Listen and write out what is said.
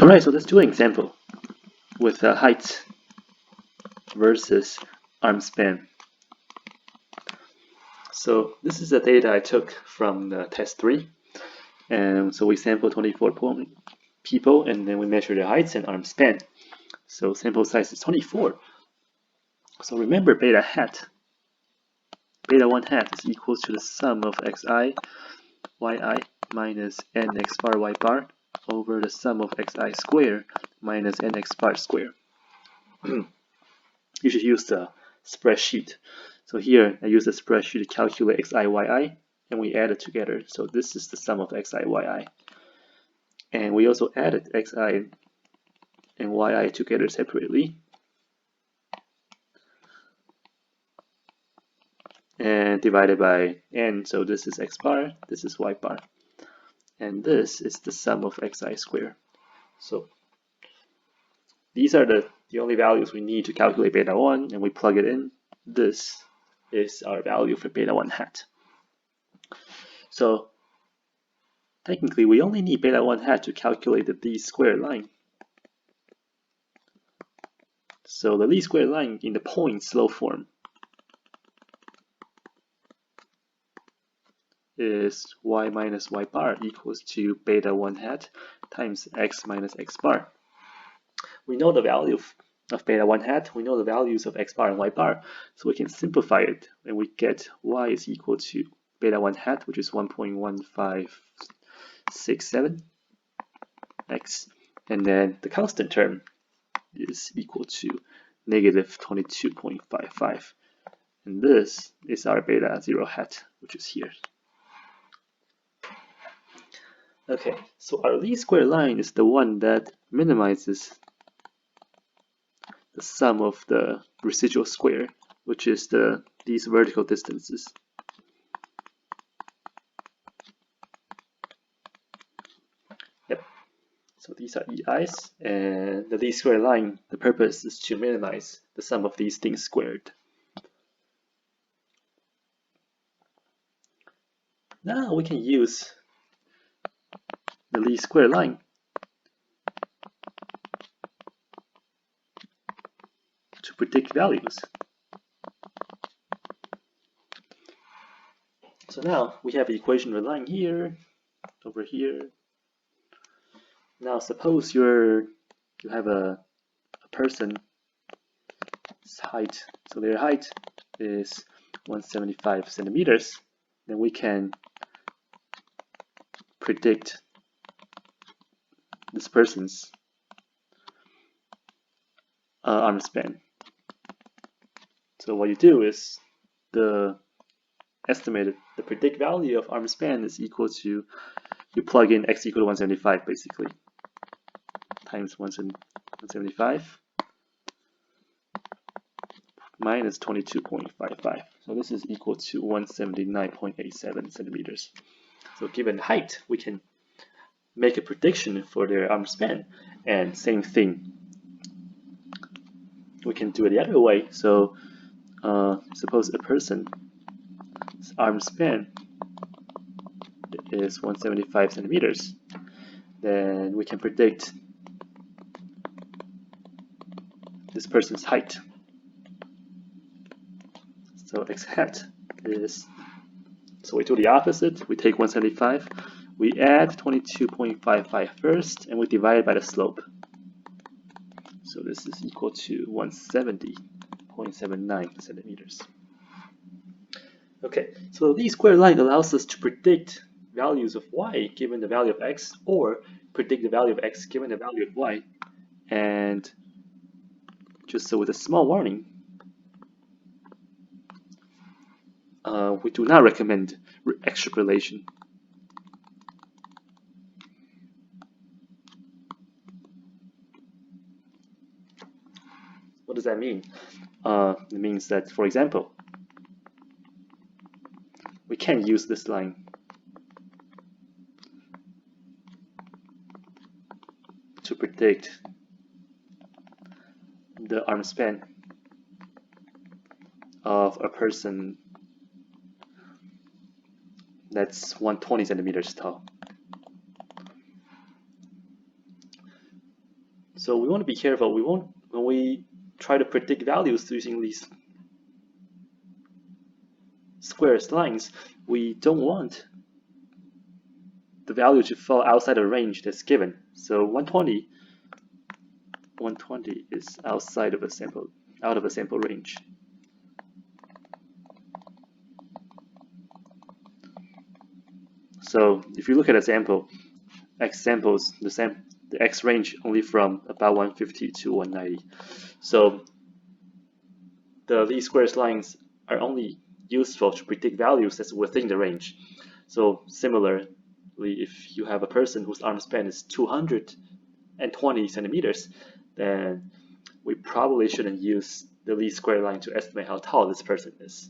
Alright, so let's do an example with height versus arm span. So this is the data I took from the test 3. And so we sampled 24 people, and then we measured their heights and arm span. So sample size is 24. So remember beta hat. Beta 1 hat is equal to the sum of xi, yi minus nx bar y bar over the sum of xi squared minus nx bar squared. You should use the spreadsheet. So here I use the spreadsheet to calculate xi, yi, and we add it together. So this is the sum of xi, yi. And we also added xi and yi together separately. And divided by n, so this is x bar, this is y bar. And this is the sum of xi squared. So these are the only values we need to calculate beta 1, and we plug it in. This is our value for beta 1 hat. So technically, we only need beta 1 hat to calculate the least square line. So the least square line in the point slope form is y minus y bar equals to beta 1 hat times x minus x bar. We know the value of beta 1 hat, we know the values of x bar and y bar, so we can simplify it, and we get y is equal to beta 1 hat, which is 1.1567 x, and then the constant term is equal to negative 22.55, and this is our beta 0 hat, which is here. Okay, so our least square line is the one that minimizes the sum of the residual square, which is these vertical distances. Yep. So these are EIs, and the least square line, the purpose is to minimize the sum of these things squared. Now we can use the least square line to predict values. So now we have the equation of a line here, over here. Now suppose you have a person's height, so their height is 175 centimeters, then we can predict this person's arm span. So what you do is the predict value of arm span is equal to, you plug in x equal to 175 basically, times 175 minus 22.55. So this is equal to 179.87 centimeters. So given height, we can make a prediction for their arm span, and same thing, we can do it the other way. So suppose a person's arm span is 175 centimeters, then we can predict this person's height. So x hat is, so we do the opposite, we take 175, we add 22.55 first, and we divide by the slope. So this is equal to 170.79 centimeters. Okay, so the least square line allows us to predict values of y given the value of x, or predict the value of x given the value of y. And just so with a small warning, we do not recommend extrapolation. What does that mean? It means that, for example, we can use this line to predict the arm span of a person that's 120 centimeters tall. So we want to be careful. When we try to predict values using these squares lines, we don't want the value to fall outside the range that's given. So 120 is outside of a sample, out of a sample range. So if you look at a sample, X samples, the X range only from about 150 to 190. So the least squares lines are only useful to predict values that's within the range. So similarly, if you have a person whose arm span is 220 centimeters, then we probably shouldn't use the least square line to estimate how tall this person is.